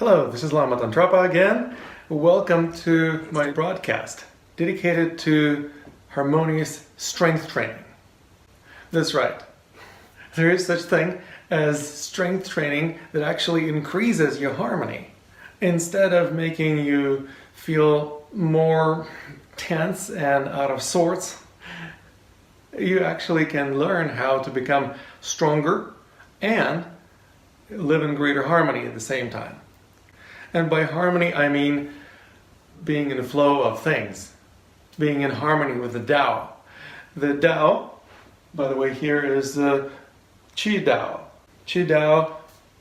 Hello, this is Lama Tantrapa again. Welcome to my broadcast dedicated to Harmonious Strength Training. That's right. There is such thing as strength training that actually increases your harmony. Instead of making you feel more tense and out of sorts, you actually can learn how to become stronger and live in greater harmony at the same time. And by harmony, I mean being in the flow of things, being in harmony with the Tao. The Tao, by the way, here is the Qi Tao. Qi Tao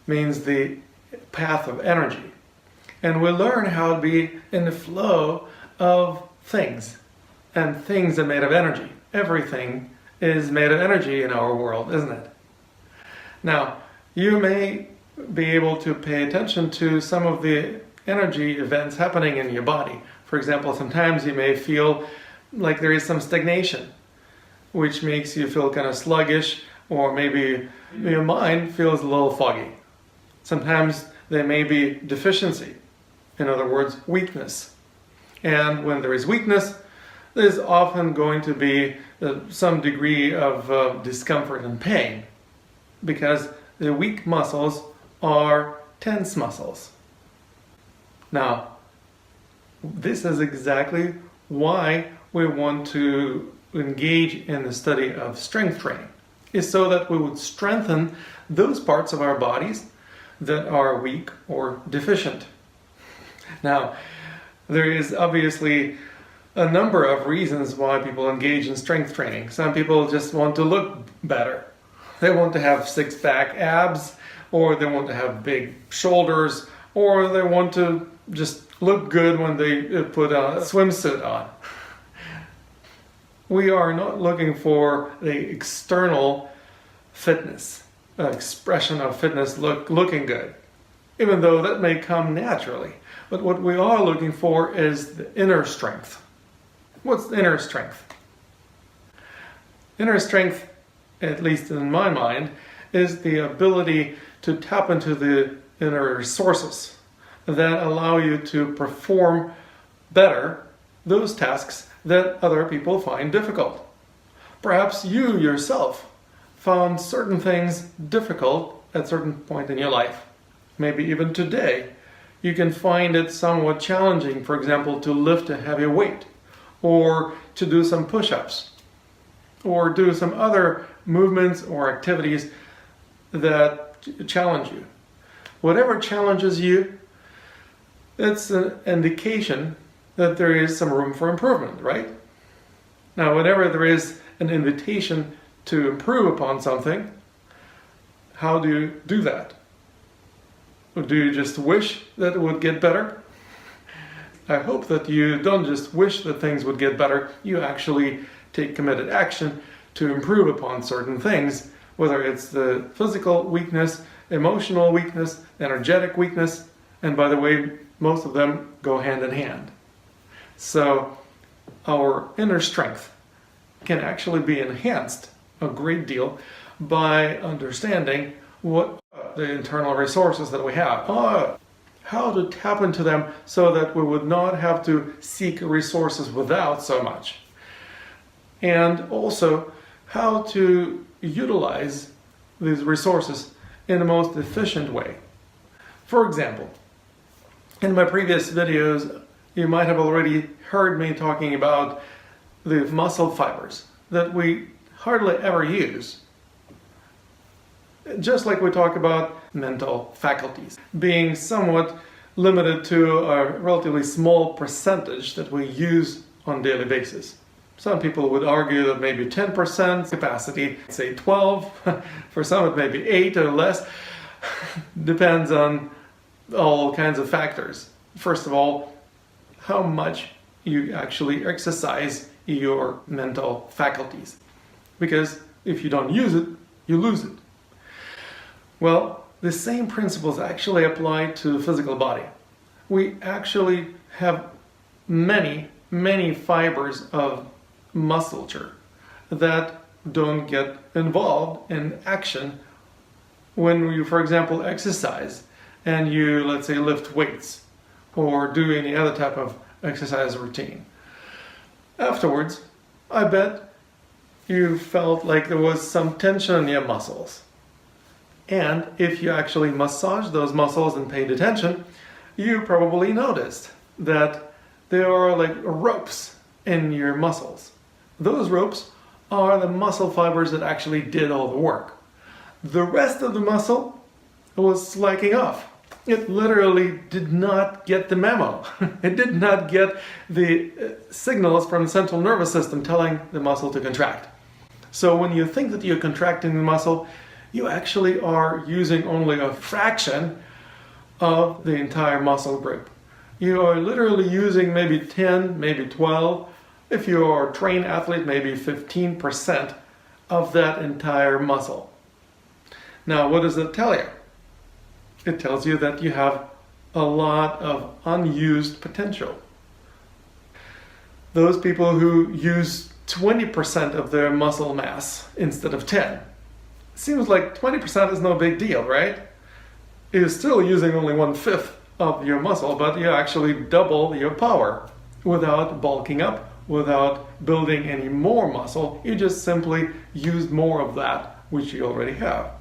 means the path of energy. And we learn how to be in the flow of things. And things are made of energy. Everything is made of energy in our world, isn't it? Now, you may be able to pay attention to some of the energy events happening in your body. For example, sometimes you may feel like there is some stagnation, which makes you feel kind of sluggish, or maybe your mind feels a little foggy. Sometimes there may be deficiency, in other words, weakness. And when there is weakness, there's often going to be some degree of discomfort and pain, because the weak muscles are tense muscles. Now, this is exactly why we want to engage in the study of strength training, is so that we would strengthen those parts of our bodies that are weak or deficient. Now, there is obviously a number of reasons why people engage in strength training. Some people just want to look better. They want to have six-pack abs, or they want to have big shoulders, or they want to just look good when they put a swimsuit on. We are not looking for the external fitness, expression of fitness, looking good, even though that may come naturally. But what we are looking for is the inner strength. What's inner strength? Inner strength, at least in my mind, is the ability to tap into the inner resources that allow you to perform better those tasks that other people find difficult. Perhaps you yourself found certain things difficult at a certain point in your life. Maybe even today, you can find it somewhat challenging, for example, to lift a heavy weight, or to do some push-ups, or do some other movements or activities that challenge you. Whatever challenges you, it's an indication that there is some room for improvement, right? Now, whenever there is an invitation to improve upon something, how do you do that? Do you just wish that it would get better? I hope that you don't just wish that things would get better, you actually take committed action to improve upon certain things, whether it's the physical weakness, emotional weakness, energetic weakness, and by the way, most of them go hand in hand. So our inner strength can actually be enhanced a great deal by understanding what the internal resources that we have are, how to tap into them so that we would not have to seek resources without so much, and also how to utilize these resources in the most efficient way. For example, in my previous videos, you might have already heard me talking about the muscle fibers that we hardly ever use. Just like we talk about mental faculties being somewhat limited to a relatively small percentage that we use on a daily basis. Some people would argue that maybe 10% capacity, say 12, for some it may be 8 or less, depends on all kinds of factors. First of all, how much you actually exercise your mental faculties. Because if you don't use it, you lose it. Well, the same principles actually apply to the physical body. We actually have many fibers of musculature that don't get involved in action when you, for example, exercise and you, let's say, lift weights or do any other type of exercise routine. Afterwards, I bet you felt like there was some tension in your muscles. And if you actually massaged those muscles and paid attention, you probably noticed that there are like ropes in your muscles. Those ropes are the muscle fibers that actually did all the work. The rest of the muscle was slacking off. It literally did not get the memo. It did not get the signals from the central nervous system telling the muscle to contract. So when you think that you're contracting the muscle, you actually are using only a fraction of the entire muscle group. You are literally using maybe 10, maybe 12. If you are a trained athlete, maybe 15% of that entire muscle. Now, what does that tell you? It tells you that you have a lot of unused potential. Those people who use 20% of their muscle mass instead of 10. Seems like 20% is no big deal, right? You're still using only 1/5 of your muscle, but you actually double your power without bulking up, without building any more muscle. You just simply use more of that which you already have.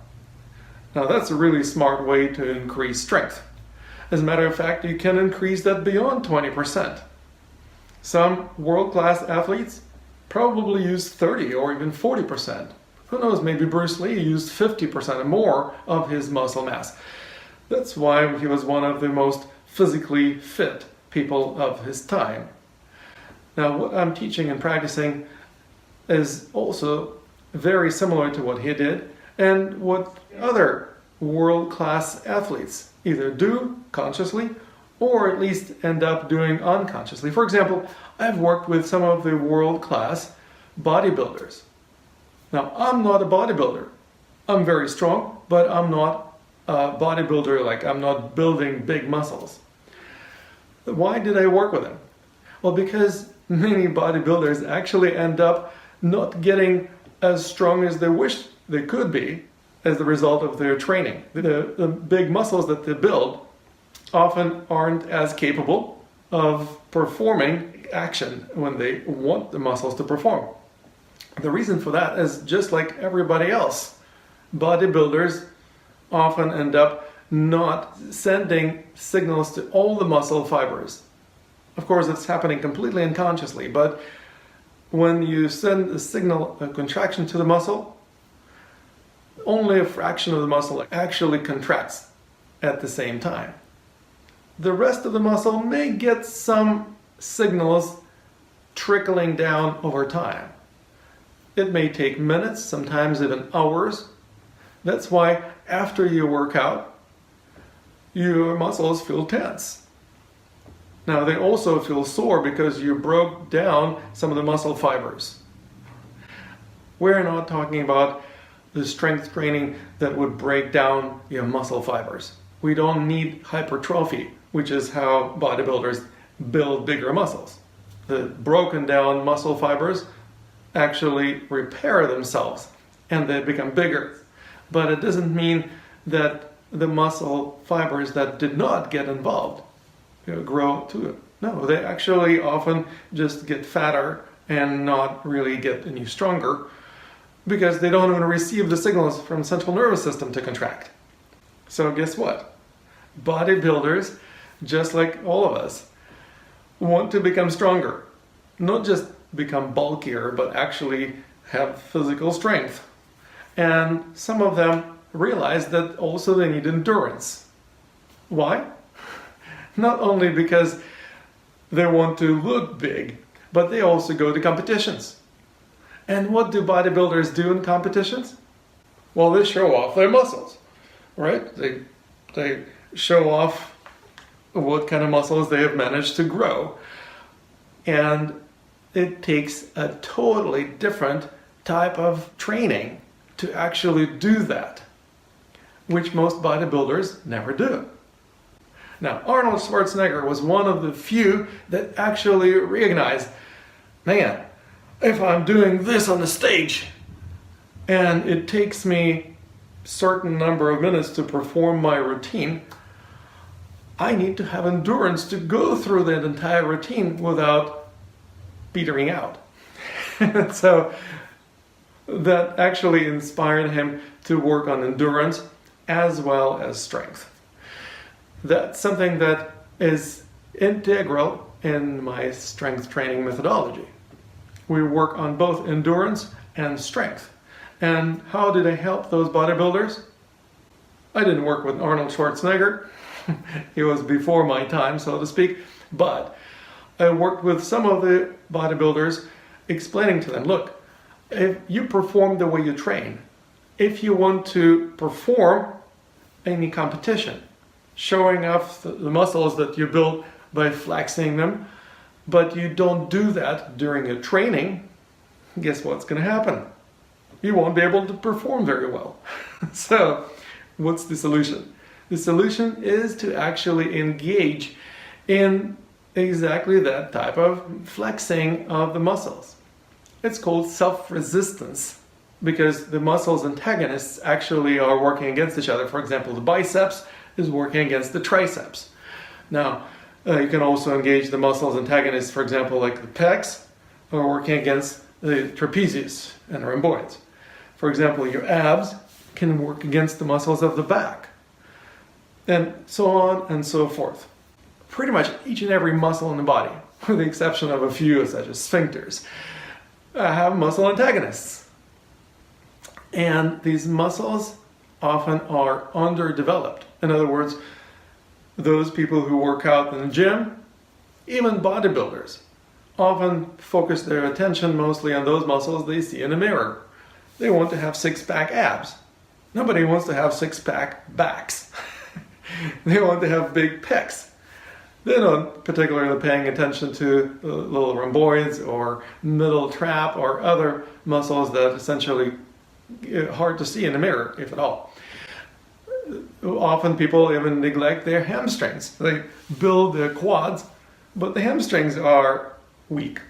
Now that's a really smart way to increase strength. As a matter of fact, you can increase that beyond 20%. Some world-class athletes probably use 30 or even 40%. Who knows, maybe Bruce Lee used 50% or more of his muscle mass. That's why he was one of the most physically fit people of his time. Now, what I'm teaching and practicing is also very similar to what he did and what other world-class athletes either do consciously or at least end up doing unconsciously. For example, I've worked with some of the world-class bodybuilders. Now, I'm not a bodybuilder. I'm very strong, but I'm not a bodybuilder, like I'm not building big muscles. Why did I work with them? Well, because many bodybuilders actually end up not getting as strong as they wish they could be as the result of their training. The big muscles that they build often aren't as capable of performing action when they want the muscles to perform. The reason for that is just like everybody else. Bodybuilders often end up not sending signals to all the muscle fibers. Of course, it's happening completely unconsciously, but when you send a signal, a contraction to the muscle, only a fraction of the muscle actually contracts at the same time. The rest of the muscle may get some signals trickling down over time. It may take minutes, sometimes even hours. That's why after you work out, your muscles feel tense. Now they also feel sore because you broke down some of the muscle fibers. We're not talking about the strength training that would break down your muscle fibers. We don't need hypertrophy, which is how bodybuilders build bigger muscles. The broken down muscle fibers actually repair themselves and they become bigger. But it doesn't mean that the muscle fibers that did not get involved grow to it. No, they actually often just get fatter and not really get any stronger because they don't even receive the signals from the central nervous system to contract. So guess what? Bodybuilders, just like all of us, want to become stronger. Not just become bulkier, but actually have physical strength. And some of them realize that also they need endurance. Why? Not only because they want to look big, but they also go to competitions. And what do bodybuilders do in competitions? Well, they show off their muscles, right? They show off what kind of muscles they have managed to grow. And it takes a totally different type of training to actually do that, which most bodybuilders never do. Now, Arnold Schwarzenegger was one of the few that actually recognized, man, if I'm doing this on the stage and it takes me a certain number of minutes to perform my routine, I need to have endurance to go through that entire routine without petering out. So that actually inspired him to work on endurance as well as strength. That's something that is integral in my strength training methodology. We work on both endurance and strength. And how did I help those bodybuilders? I didn't work with Arnold Schwarzenegger. He was before my time, so to speak. But I worked with some of the bodybuilders, explaining to them, look, if you perform the way you train, if you want to perform any competition, showing off the muscles that you build by flexing them, but you don't do that during a training, guess what's going to happen? You won't be able to perform very well. So, what's the solution? The solution is to actually engage in exactly that type of flexing of the muscles. It's called self-resistance because the muscles antagonists actually are working against each other. For example, the biceps is working against the triceps. Now, you can also engage the muscles antagonists, for example, like the pecs are working against the trapezius and rhomboids. For example, your abs can work against the muscles of the back, and so on and so forth. Pretty much each and every muscle in the body, with the exception of a few such as sphincters, have muscle antagonists. And these muscles often are underdeveloped. In other words, those people who work out in the gym, even bodybuilders, often focus their attention mostly on those muscles they see in a mirror. They want to have six-pack abs. Nobody wants to have six-pack backs. They want to have big pecs. They're not particularly paying attention to the little rhomboids or middle trap or other muscles that essentially are hard to see in the mirror, if at all. Often people even neglect their hamstrings. They build their quads, but the hamstrings are weak.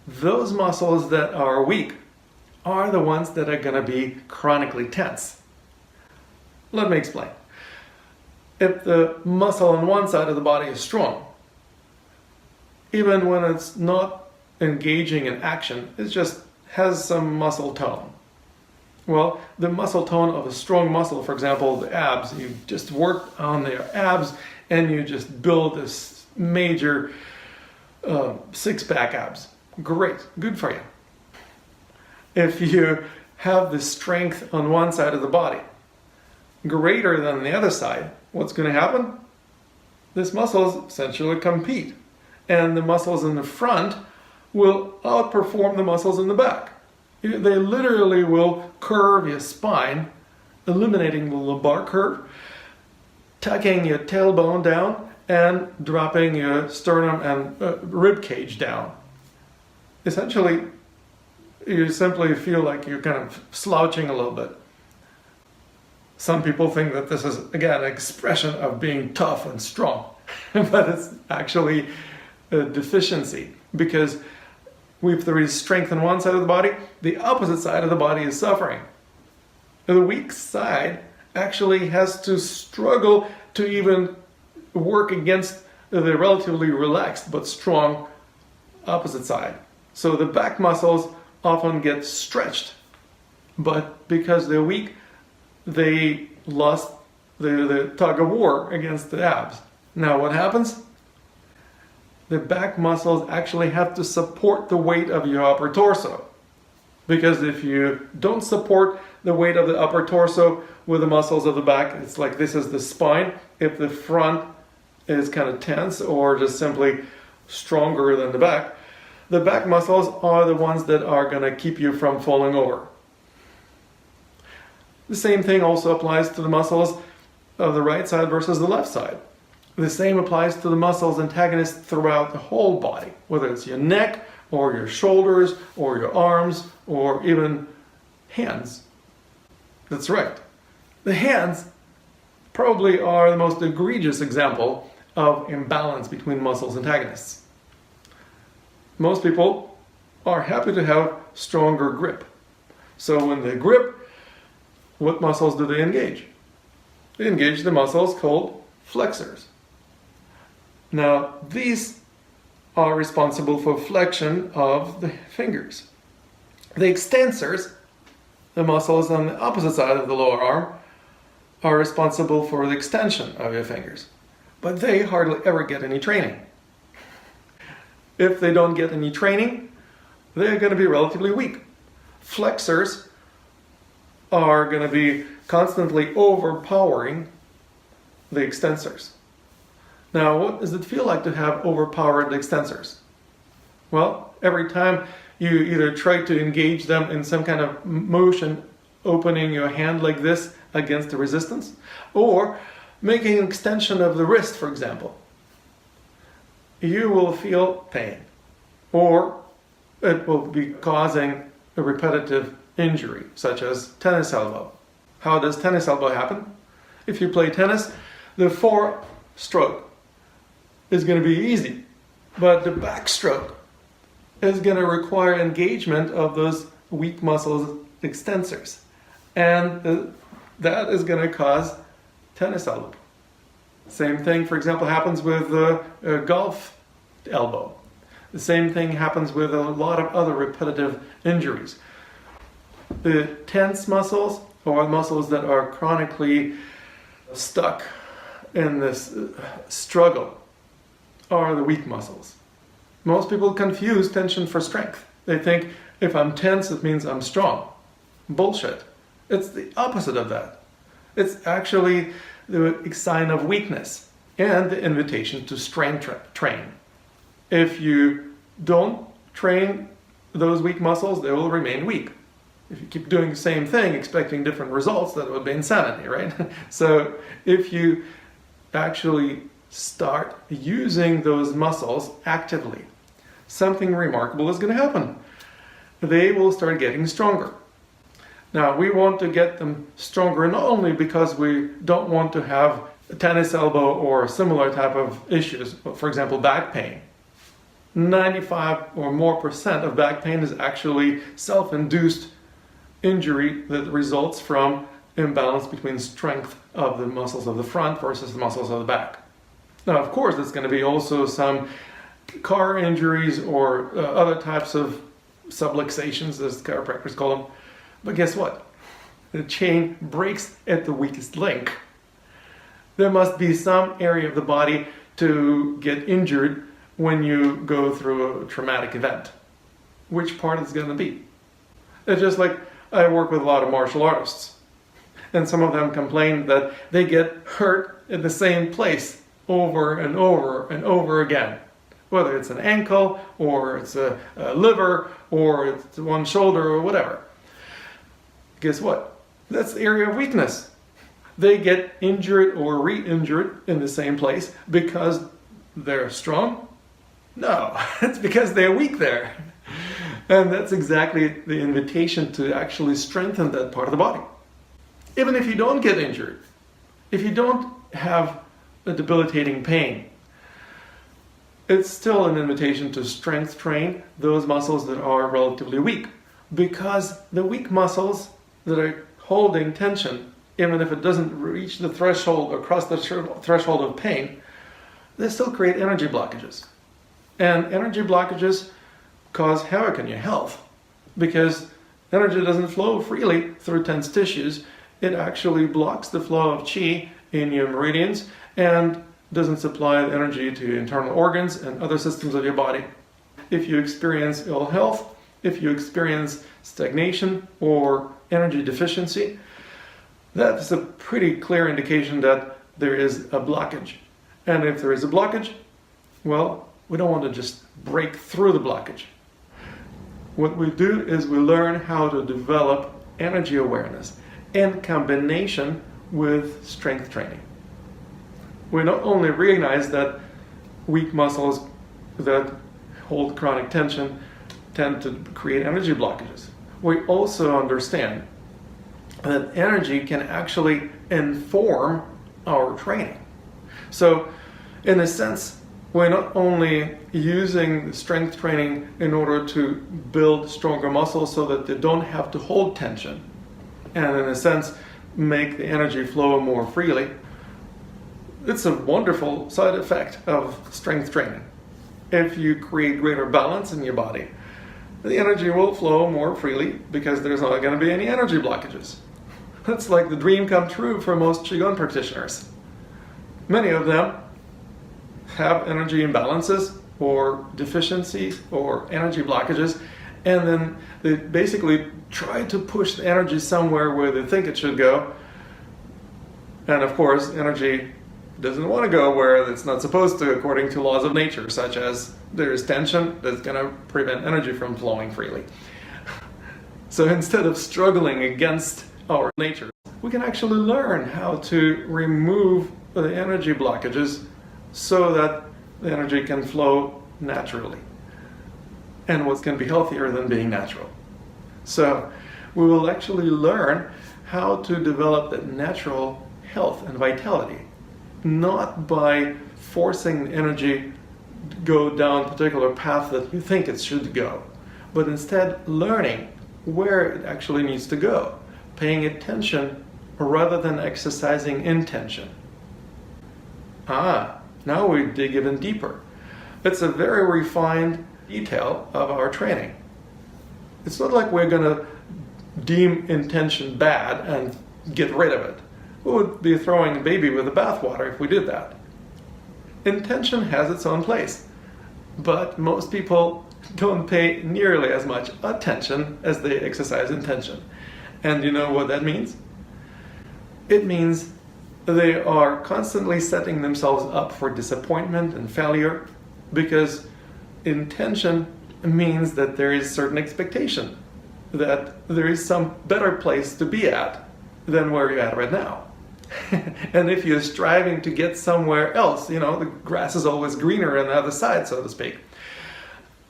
Those muscles that are weak are the ones that are going to be chronically tense. Let me explain. If the muscle on one side of the body is strong, even when it's not engaging in action, it just has some muscle tone. Well, the muscle tone of a strong muscle, for example, the abs, you just work on their abs and you just build this major six-pack abs. Great, good for you. If you have the strength on one side of the body greater than the other side, what's going to happen? These muscles essentially compete, and the muscles in the front will outperform the muscles in the back. They literally will curve your spine, eliminating the lumbar curve, tucking your tailbone down, and dropping your sternum and rib cage down. Essentially, you simply feel like you're kind of slouching a little bit. Some people think that this is, again, an expression of being tough and strong, but it's actually a deficiency because if there is strength on one side of the body, the opposite side of the body is suffering. The weak side actually has to struggle to even work against the relatively relaxed but strong opposite side. So the back muscles often get stretched, but because they're weak, they lost the tug of war against the abs. Now what happens? The back muscles actually have to support the weight of your upper torso. Because if you don't support the weight of the upper torso with the muscles of the back, it's like this is the spine. If the front is kind of tense or just simply stronger than the back muscles are the ones that are going to keep you from falling over. The same thing also applies to the muscles of the right side versus the left side. The same applies to the muscles antagonists throughout the whole body, whether it's your neck or your shoulders or your arms or even hands. That's right. The hands probably are the most egregious example of imbalance between muscles antagonists. Most people are happy to have stronger grip. So when they grip, what muscles do they engage? They engage the muscles called flexors. Now, these are responsible for flexion of the fingers. The extensors, the muscles on the opposite side of the lower arm, are responsible for the extension of your fingers. But they hardly ever get any training. If they don't get any training, they're going to be relatively weak. Flexors are going to be constantly overpowering the extensors. Now, what does it feel like to have overpowered extensors? Well, every time you either try to engage them in some kind of motion, opening your hand like this against the resistance, or making an extension of the wrist, for example, you will feel pain, or it will be causing a repetitive injury, such as tennis elbow. How does tennis elbow happen? If you play tennis, the forestroke is going to be easy, but the backstroke is going to require engagement of those weak muscles, extensors, and that is going to cause tennis elbow. Same thing, for example, happens with a golf elbow. The same thing happens with a lot of other repetitive injuries. The tense muscles, or muscles that are chronically stuck in this struggle, are the weak muscles. Most people confuse tension for strength. They think if I'm tense, it means I'm strong. Bullshit. It's the opposite of that. It's actually the sign of weakness and the invitation to strength train. If you don't train those weak muscles, they will remain weak. If you keep doing the same thing, expecting different results, that would be insanity, right? So if you actually start using those muscles actively, something remarkable is going to happen. They will start getting stronger. Now, we want to get them stronger not only because we don't want to have a tennis elbow or similar type of issues, for example, back pain. 95 or more percent of back pain is actually self-induced injury that results from imbalance between strength of the muscles of the front versus the muscles of the back. Now, of course, there's going to be also some car injuries or other types of subluxations, as chiropractors call them. But guess what? The chain breaks at the weakest link. There must be some area of the body to get injured when you go through a traumatic event. Which part is going to be? It's just like I work with a lot of martial artists, and some of them complain that they get hurt in the same place over and over and over again. Whether it's an ankle, or it's a liver, or it's one shoulder, or whatever. Guess what? That's the area of weakness. They get injured or re-injured in the same place because they're strong? No, it's because they're weak there. And that's exactly the invitation to actually strengthen that part of the body. Even if you don't get injured, if you don't have a debilitating pain, it's still an invitation to strength train those muscles that are relatively weak. Because the weak muscles that are holding tension, even if it doesn't reach the threshold or cross the threshold of pain, they still create energy blockages. And energy blockages cause havoc in your health because energy doesn't flow freely through tense tissues. It actually blocks the flow of qi in your meridians and doesn't supply the energy to internal organs and other systems of your body. If you experience ill health, if you experience stagnation or energy deficiency, that's a pretty clear indication that there is a blockage. And if there is a blockage, well, we don't want to just break through the blockage. What we do is we learn how to develop energy awareness in combination with strength training. We not only recognize that weak muscles that hold chronic tension tend to create energy blockages, we also understand that energy can actually inform our training. So, in a sense, we're not only using strength training in order to build stronger muscles so that they don't have to hold tension, and in a sense, make the energy flow more freely. It's a wonderful side effect of strength training. If you create greater balance in your body, the energy will flow more freely because there's not going to be any energy blockages. That's like the dream come true for most Qigong practitioners. Many of them have energy imbalances or deficiencies or energy blockages, and then they basically try to push the energy somewhere where they think it should go. And of course, energy doesn't want to go where it's not supposed to according to laws of nature, such as there's tension that's going to prevent energy from flowing freely. So instead of struggling against our nature, we can actually learn how to remove the energy blockages so that the energy can flow naturally. And what can be healthier than being natural? So we will actually learn how to develop that natural health and vitality, not by forcing the energy to go down a particular path that you think it should go, but instead learning where it actually needs to go, paying attention rather than exercising intention. Now we dig even deeper. It's a very refined detail of our training. It's not like we're going to deem intention bad and get rid of it. We would be throwing a baby with the bathwater if we did that. Intention has its own place, but most people don't pay nearly as much attention as they exercise intention. And you know what that means? It means they are constantly setting themselves up for disappointment and failure, because intention means that there is certain expectation, that there is some better place to be at than where you're at right now. And if you're striving to get somewhere else, the grass is always greener on the other side, so to speak,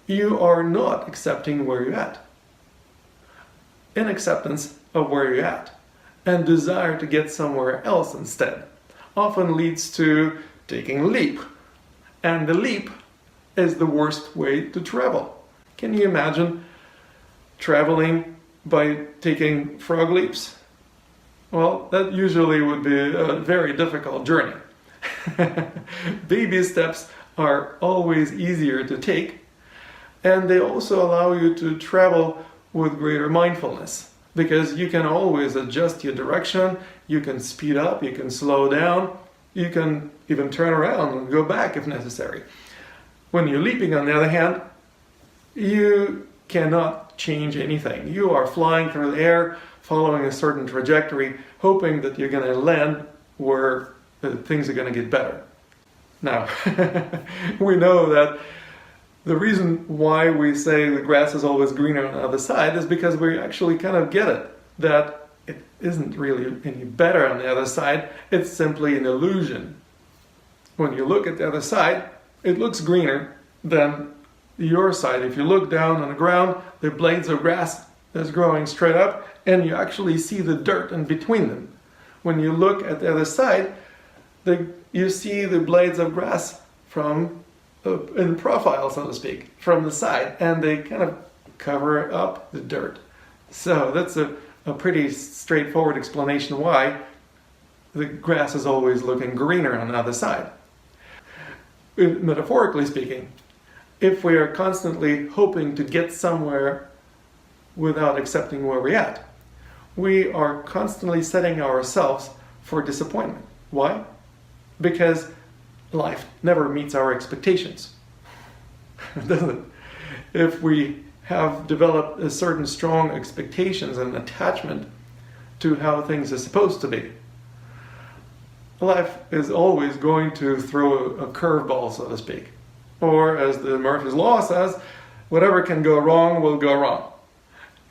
you are not accepting where you're at. In acceptance of where you're at and desire to get somewhere else instead often leads to taking a leap. And the leap is the worst way to travel. Can you imagine traveling by taking frog leaps? Well, that usually would be a very difficult journey. Baby steps are always easier to take, and they also allow you to travel with greater mindfulness, because you can always adjust your direction, you can speed up, you can slow down, you can even turn around and go back if necessary. When you're leaping, on the other hand, you cannot change anything. You are flying through the air, following a certain trajectory, hoping that you're going to land where things are going to get better. Now, we know that the reason why we say the grass is always greener on the other side is because we actually kind of get it, that it isn't really any better on the other side, it's simply an illusion. When you look at the other side, it looks greener than your side. If you look down on the ground, the blades of grass is growing straight up, and you actually see the dirt in between them. When you look at the other side, you see the blades of grass from in profile, so to speak, from the side, and they kind of cover up the dirt. So that's a pretty straightforward explanation why the grass is always looking greener on the other side. Metaphorically speaking, if we are constantly hoping to get somewhere without accepting where we're at, we are constantly setting ourselves for disappointment. Why? Because life never meets our expectations, doesn't it? If we have developed a certain strong expectations and attachment to how things are supposed to be, life is always going to throw a curveball, so to speak. Or as the Murphy's Law says, whatever can go wrong will go wrong.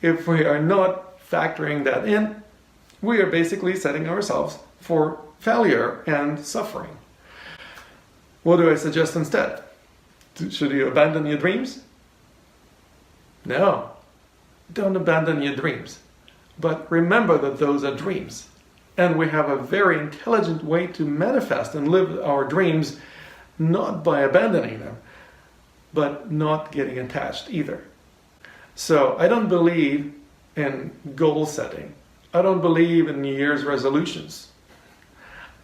If we are not factoring that in, we are basically setting ourselves for failure and suffering. What do I suggest instead? Should you abandon your dreams? No, don't abandon your dreams. But remember that those are dreams. And we have a very intelligent way to manifest and live our dreams, not by abandoning them, but not getting attached either. So I don't believe in goal setting. I don't believe in New Year's resolutions.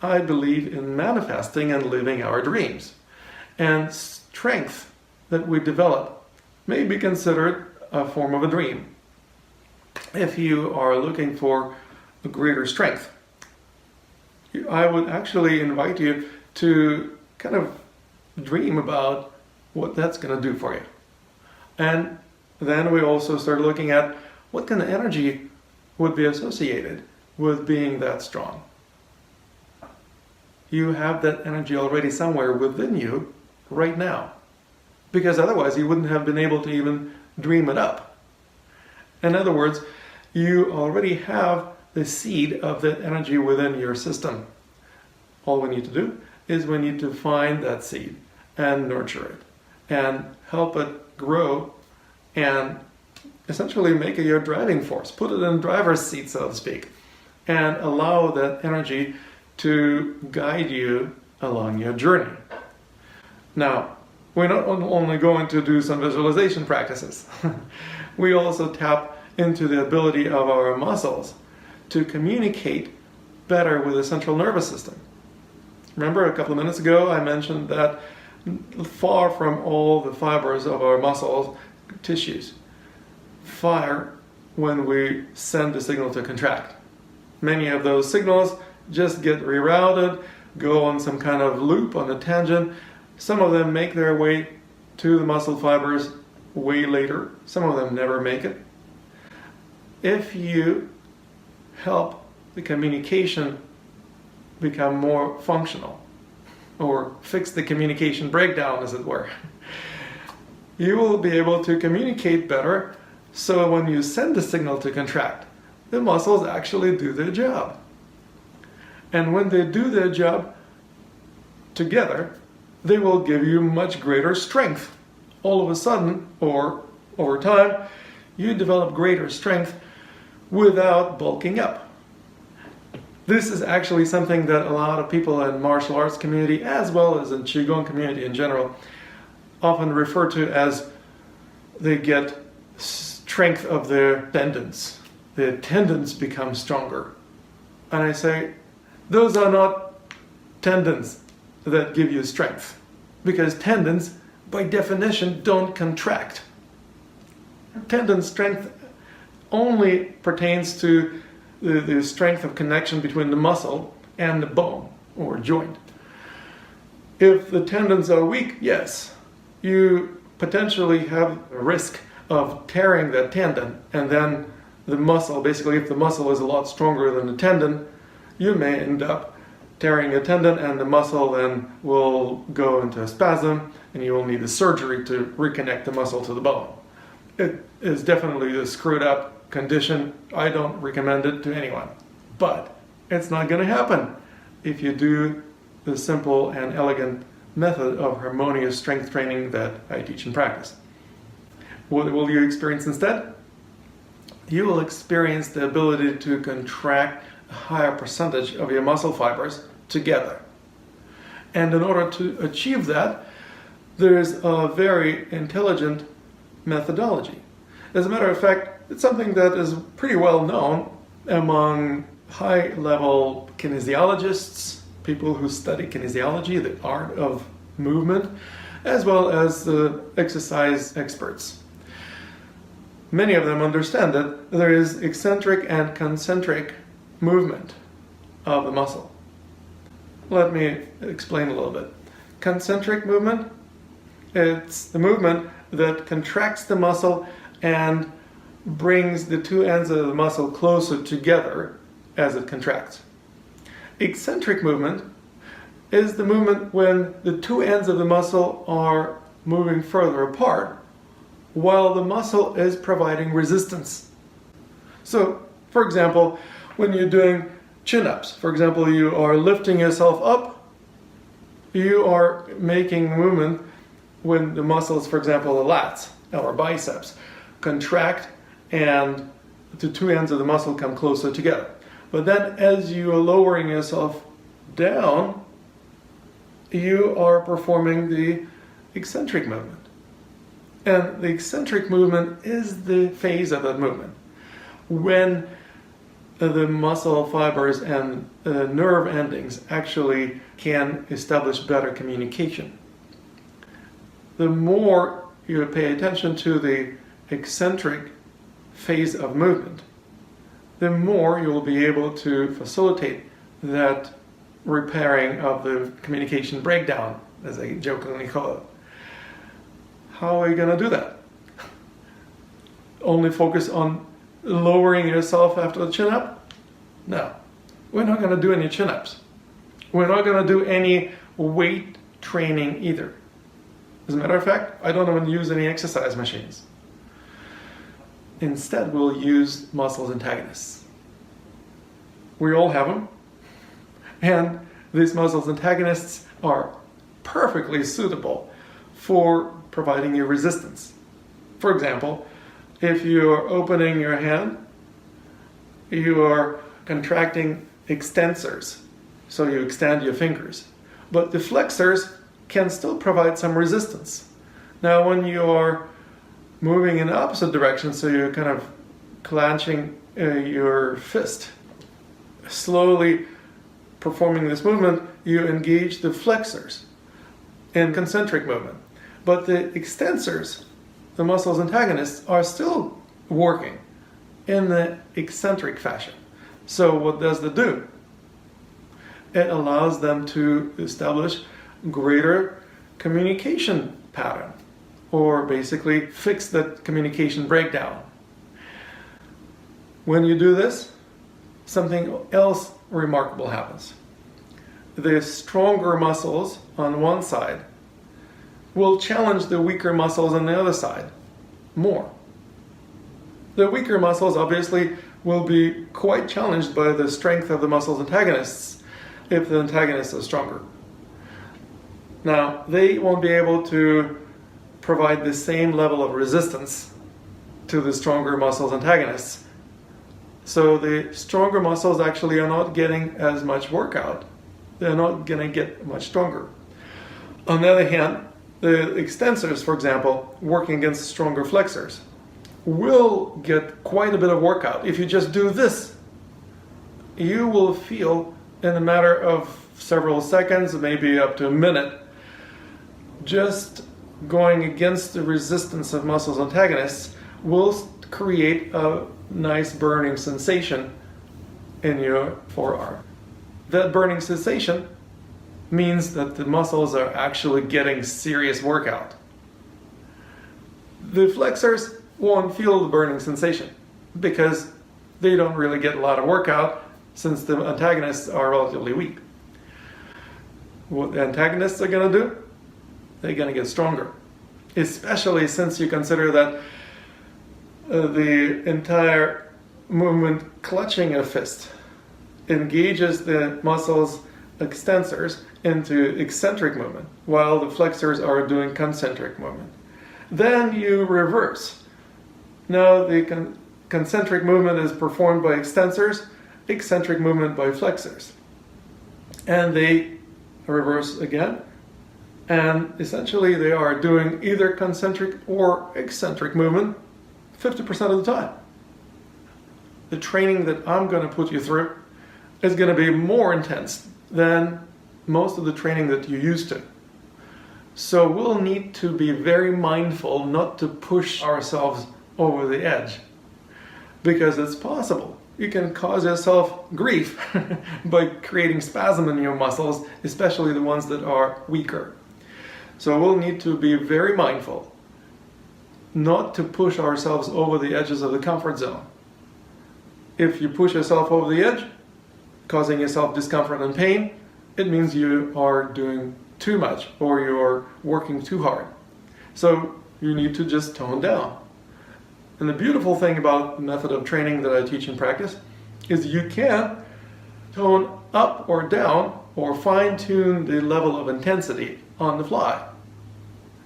I believe in manifesting and living our dreams. And strength that we develop may be considered a form of a dream. If you are looking for a greater strength, I would actually invite you to kind of dream about what that's going to do for you. And then we also start looking at what kind of energy would be associated with being that strong. You have that energy already somewhere within you right now, because otherwise you wouldn't have been able to even dream it up. In other words, you already have the seed of that energy within your system. All we need to do is we need to find that seed and nurture it and help it grow and essentially make it your driving force. Put it in the driver's seat, so to speak, and allow that energy to guide you along your journey. Now, we're not only going to do some visualization practices. We also tap into the ability of our muscles to communicate better with the central nervous system. Remember a couple of minutes ago I mentioned that far from all the fibers of our muscles, tissues fire when we send the signal to contract. Many of those signals just get rerouted, go on some kind of loop, on a tangent. Some of them make their way to the muscle fibers way later. Some of them never make it. If you help the communication become more functional, or fix the communication breakdown, as it were, you will be able to communicate better, so when you send the signal to contract, the muscles actually do their job. And when they do their job together, they will give you much greater strength. All of a sudden, or over time, you develop greater strength without bulking up. This is actually something that a lot of people in martial arts community, as well as in Qigong community in general, often refer to as they get strength of their tendons. Their tendons become stronger. And I say, those are not tendons that give you strength, because tendons, by definition, don't contract. Tendon strength only pertains to the strength of connection between the muscle and the bone or joint. If the tendons are weak, yes, you potentially have a risk of tearing that tendon, and then the muscle, basically if the muscle is a lot stronger than the tendon, you may end up tearing a tendon, and the muscle then will go into a spasm, and you will need a surgery to reconnect the muscle to the bone. It is definitely a screwed up condition. I don't recommend it to anyone, but it's not going to happen if you do the simple and elegant method of harmonious strength training that I teach and practice. What will you experience instead? You will experience the ability to contract a higher percentage of your muscle fibers together. And in order to achieve that, there's a very intelligent methodology. As a matter of fact, it's something that is pretty well known among high-level kinesiologists, people who study kinesiology, the art of movement, as well as exercise experts. Many of them understand that there is eccentric and concentric movement of the muscle. Let me explain a little bit. Concentric movement, it's the movement that contracts the muscle and brings the two ends of the muscle closer together as it contracts. Eccentric movement is the movement when the two ends of the muscle are moving further apart while the muscle is providing resistance. So, for example, when you're doing chin-ups, for example, you are lifting yourself up, you are making movement when the muscles, for example, the lats or biceps, contract and the two ends of the muscle come closer together. But then as you are lowering yourself down, you are performing the eccentric movement. And the eccentric movement is the phase of that movement when the muscle fibers and nerve endings actually can establish better communication. The more you pay attention to the eccentric phase of movement, the more you will be able to facilitate that repairing of the communication breakdown, as I jokingly call it. How are you going to do that? Only focus on lowering yourself after the chin-up? No. We're not going to do any chin-ups. We're not going to do any weight training either. As a matter of fact, I don't even use any exercise machines. Instead, we'll use muscle antagonists. We all have them. And these muscle antagonists are perfectly suitable for providing you resistance. For example, if you're opening your hand, you are contracting extensors, so you extend your fingers. But the flexors can still provide some resistance. Now when you are moving in the opposite direction, so you're kind of clenching your fist, slowly performing this movement, you engage the flexors in concentric movement. But the extensors, the muscles antagonists, are still working in the eccentric fashion. So what does that do? It allows them to establish greater communication pattern, or basically fix that communication breakdown. When you do this, something else remarkable happens. The stronger muscles on one side will challenge the weaker muscles on the other side more. The weaker muscles obviously will be quite challenged by the strength of the muscles antagonists if the antagonists are stronger. Now, they won't be able to provide the same level of resistance to the stronger muscles antagonists. So the stronger muscles actually are not getting as much workout. They're not going to get much stronger. On the other hand, the extensors, for example, working against stronger flexors, will get quite a bit of workout. If you just do this, you will feel in a matter of several seconds, maybe up to a minute, just going against the resistance of muscles antagonists will create a nice burning sensation in your forearm. That burning sensation means that the muscles are actually getting serious workout. The flexors won't feel the burning sensation because they don't really get a lot of workout since the antagonists are relatively weak. What the antagonists are going to do? They're going to get stronger. Especially since you consider that the entire movement clutching a fist engages the muscles extensors into eccentric movement while the flexors are doing concentric movement. Then you reverse. Now the concentric movement is performed by extensors, eccentric movement by flexors. And they reverse again. And essentially they are doing either concentric or eccentric movement 50% of the time. The training that I'm going to put you through is going to be more intense than most of the training that you're used to. So we'll need to be very mindful not to push ourselves over the edge, because it's possible. You can cause yourself grief by creating spasm in your muscles, especially the ones that are weaker. So we'll need to be very mindful not to push ourselves over the edges of the comfort zone. If you push yourself over the edge, causing yourself discomfort and pain, it means you are doing too much or you're working too hard. So you need to just tone down. And the beautiful thing about the method of training that I teach and practice is you can tone up or down or fine-tune the level of intensity on the fly.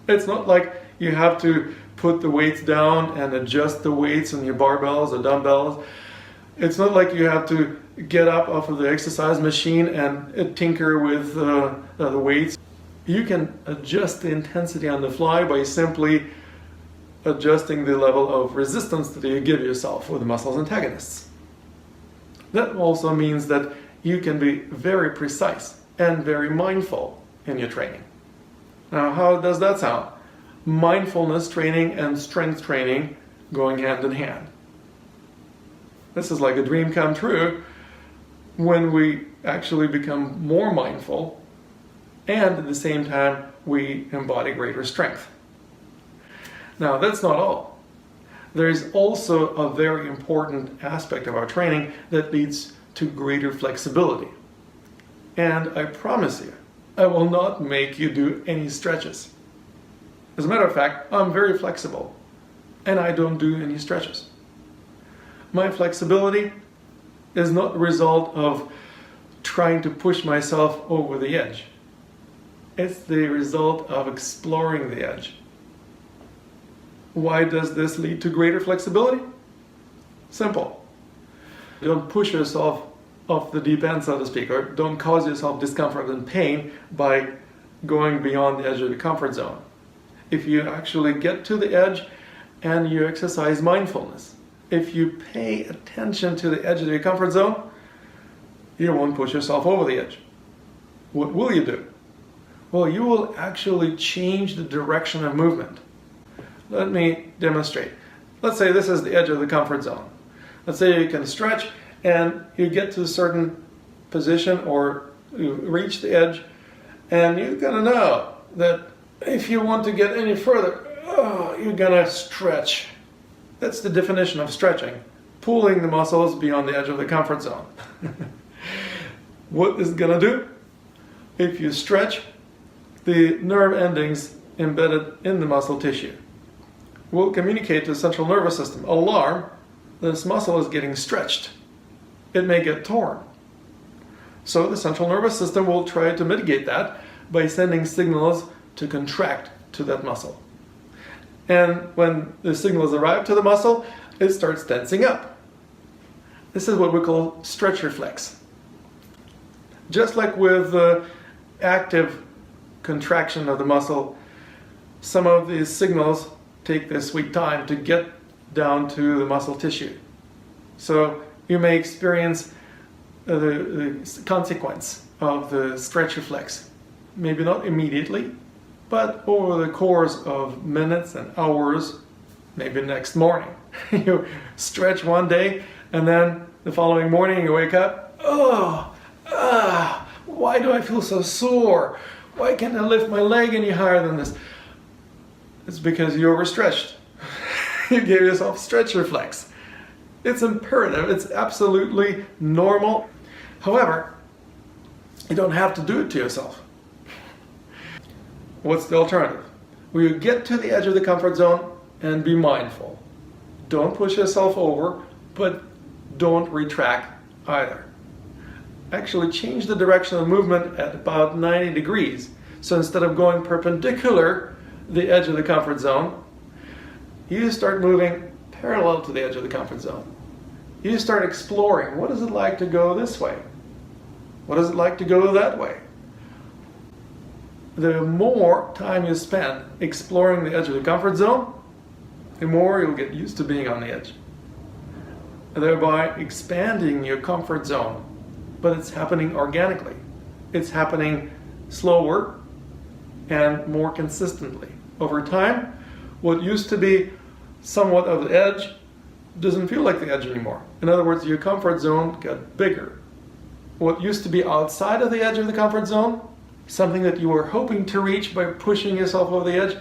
It's not like you have to put the weights down and adjust the weights on your barbells or dumbbells. It's not like you have to get up off of the exercise machine and tinker with the weights. You can adjust the intensity on the fly by simply adjusting the level of resistance that you give yourself with the muscles antagonists. That also means that you can be very precise and very mindful in your training. Now, how does that sound? Mindfulness training and strength training going hand in hand. This is like a dream come true when we actually become more mindful and at the same time we embody greater strength. Now, that's not all. There is also a very important aspect of our training that leads to greater flexibility. And I promise you, I will not make you do any stretches. As a matter of fact, I'm very flexible and I don't do any stretches. My flexibility is not the result of trying to push myself over the edge. It's the result of exploring the edge. Why does this lead to greater flexibility? Simple. Don't push yourself off the deep end, so to speak, or don't cause yourself discomfort and pain by going beyond the edge of the comfort zone. If you actually get to the edge and you exercise mindfulness, if you pay attention to the edge of your comfort zone, you won't push yourself over the edge. What will you do? Well, you will actually change the direction of movement. Let me demonstrate. Let's say this is the edge of the comfort zone. Let's say you can stretch and you get to a certain position or you reach the edge, and you're gonna know that if you want to get any further, you're gonna stretch. That's the definition of stretching, pulling the muscles beyond the edge of the comfort zone. What is it gonna do? If you stretch, the nerve endings embedded in the muscle tissue will communicate to the central nervous system. Alarm, this muscle is getting stretched. It may get torn. So the central nervous system will try to mitigate that by sending signals to contract to that muscle. And when the signals arrive to the muscle, it starts tensing up. This is what we call stretch reflex. Just like with active contraction of the muscle, some of these signals take their sweet time to get down to the muscle tissue. So you may experience the consequence of the stretch reflex. Maybe not immediately, but over the course of minutes and hours, maybe next morning. You stretch one day and then the following morning you wake up, why do I feel so sore? Why can't I lift my leg any higher than this? It's because you overstretched. You gave yourself stretch reflex. It's imperative, it's absolutely normal. However, you don't have to do it to yourself. What's the alternative? Well, you get to the edge of the comfort zone and be mindful. Don't push yourself over, but don't retract either. Actually change the direction of movement at about 90 degrees. So instead of going perpendicular the edge of the comfort zone, you start moving parallel to the edge of the comfort zone. You start exploring, what is it like to go this way? What is it like to go that way? The more time you spend exploring the edge of the comfort zone, the more you'll get used to being on the edge, thereby expanding your comfort zone. But it's happening organically. It's happening slower and more consistently. Over time, what used to be somewhat of the edge doesn't feel like the edge anymore. In other words, your comfort zone got bigger. What used to be outside of the edge of the comfort zone, something that you were hoping to reach by pushing yourself over the edge,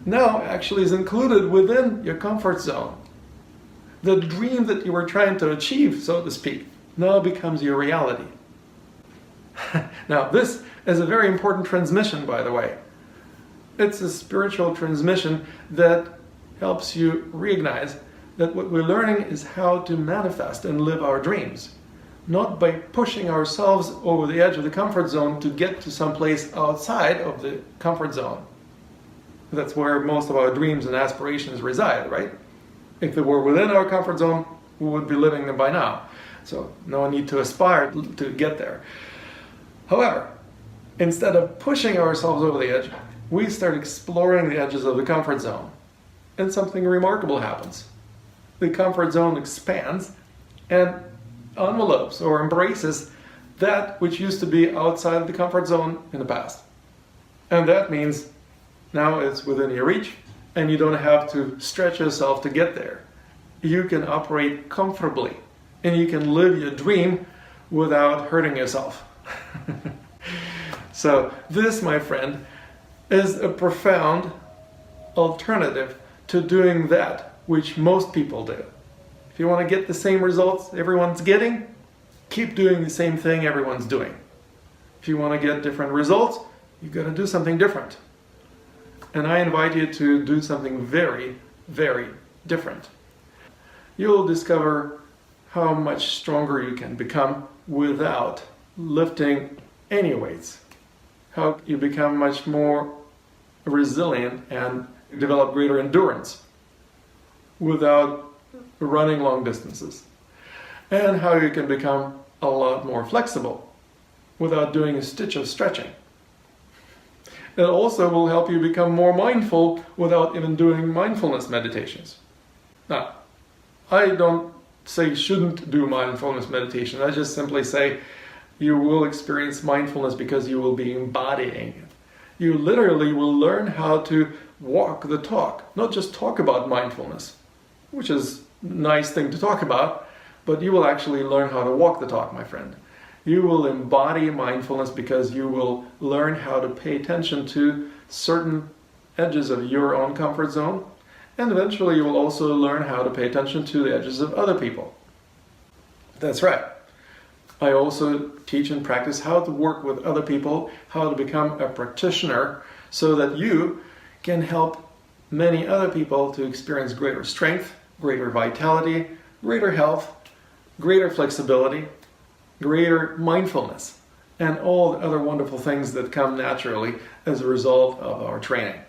now actually is included within your comfort zone. The dream that you were trying to achieve, so to speak, now becomes your reality. Now, this is a very important transmission, by the way. It's a spiritual transmission that helps you recognize that what we're learning is how to manifest and live our dreams, not by pushing ourselves over the edge of the comfort zone to get to some place outside of the comfort zone. That's where most of our dreams and aspirations reside, right? If they were within our comfort zone, we would be living them by now. So no need to aspire to get there. However, instead of pushing ourselves over the edge, we start exploring the edges of the comfort zone. And something remarkable happens. The comfort zone expands, and envelopes or embraces that which used to be outside of the comfort zone in the past. And that means now it's within your reach and you don't have to stretch yourself to get there. You can operate comfortably and you can live your dream without hurting yourself. So this, my friend, is a profound alternative to doing that which most people do. If you want to get the same results everyone's getting, keep doing the same thing everyone's doing. If you want to get different results, you've got to do something different. And I invite you to do something very, very different. You'll discover how much stronger you can become without lifting any weights. How you become much more resilient and develop greater endurance without running long distances. And how you can become a lot more flexible without doing a stitch of stretching. It also will help you become more mindful without even doing mindfulness meditations. Now, I don't say you shouldn't do mindfulness meditation. I just simply say you will experience mindfulness because you will be embodying it. You literally will learn how to walk the talk, not just talk about mindfulness, which is a nice thing to talk about, but you will actually learn how to walk the talk, my friend. You will embody mindfulness because you will learn how to pay attention to certain edges of your own comfort zone, and eventually you will also learn how to pay attention to the edges of other people. That's right. I also teach and practice how to work with other people, how to become a practitioner, so that you can help many other people to experience greater strength, greater vitality, greater health, greater flexibility, greater mindfulness, and all the other wonderful things that come naturally as a result of our training.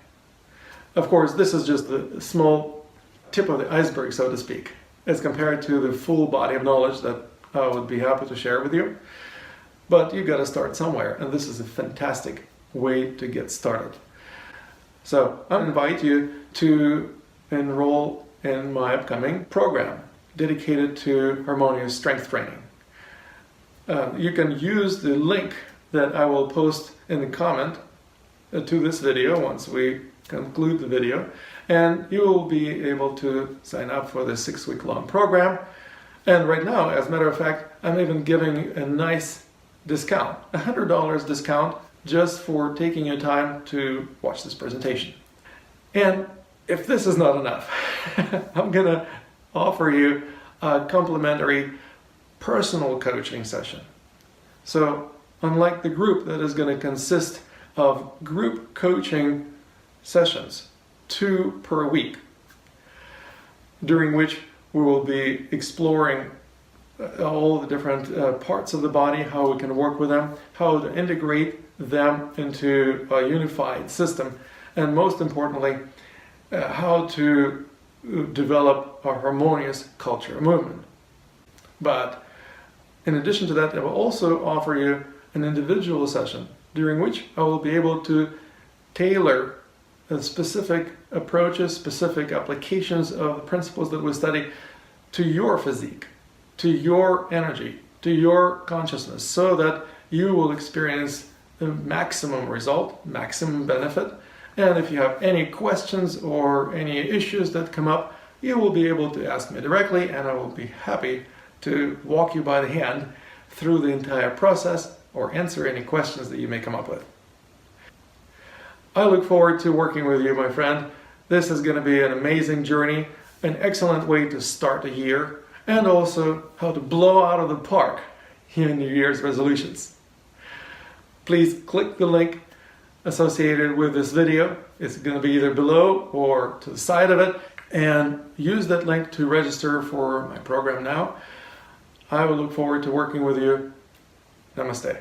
Of course, this is just the small tip of the iceberg, so to speak, as compared to the full body of knowledge that I would be happy to share with you. But you've got to start somewhere, and this is a fantastic way to get started. So I invite you to enroll in my upcoming program dedicated to Harmonious Strength Training. You can use the link that I will post in the comment to this video once we conclude the video, and you will be able to sign up for the 6-week-long program. And right now, as a matter of fact, I'm even giving a nice discount, $100 discount, just for taking your time to watch this presentation. And if this is not enough, I'm going to offer you a complimentary personal coaching session. So, unlike the group that is going to consist of group coaching sessions, 2 per week, during which we will be exploring all the different parts of the body, how we can work with them, how to integrate them into a unified system, and most importantly, how to develop a harmonious culture movement. But in addition to that, I will also offer you an individual session during which I will be able to tailor specific approaches, specific applications of the principles that we study to your physique, to your energy, to your consciousness, so that you will experience the maximum result, maximum benefit. And if you have any questions or any issues that come up, you will be able to ask me directly, and I will be happy to walk you by the hand through the entire process or answer any questions that you may come up with. I look forward to working with you, my friend. This is going to be an amazing journey, an excellent way to start a year, and also how to blow out of the park your New Year's resolutions. Please click the link associated with this video. It's going to be either below or to the side of it, and use that link to register for my program now. I will look forward to working with you. Namaste.